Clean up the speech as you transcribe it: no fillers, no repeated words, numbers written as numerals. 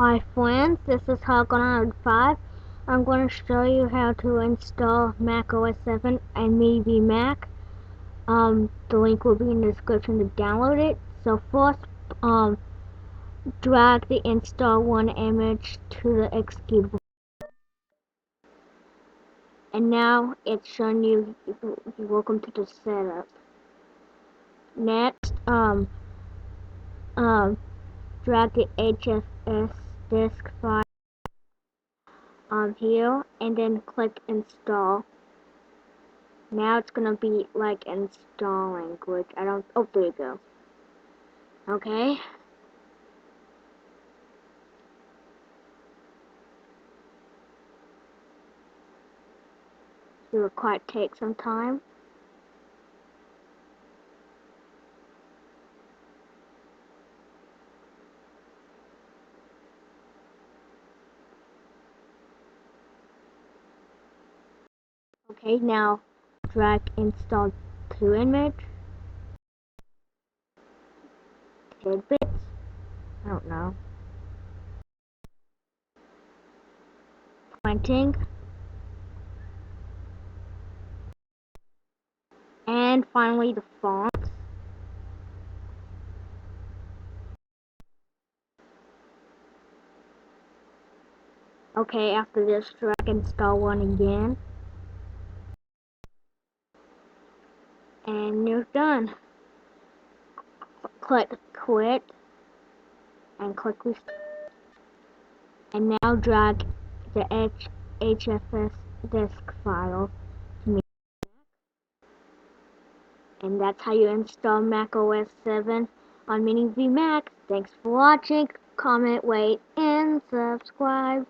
Hi friends, this is Hog105. I'm going to show you how to install Mac OS 7 and Minivmac. The link will be in the description to download it. So first, drag the install one image to the executable. And now it's showing you, welcome to the setup. Next, drag the HFS disk file on here and then click install. Now it's gonna be like installing, which I don't, oh, there you go. Okay. It will quite take some time. Okay, now drag install to image. Tidbits. I don't know. Printing. And finally the font. Okay, after this, drag install one again. And you're done. Click quit. And click restart. And now drag the HFS disk file to me. And that's how you install Mac OS 7 on Minivmac. Thanks for watching. Comment, rate, and subscribe.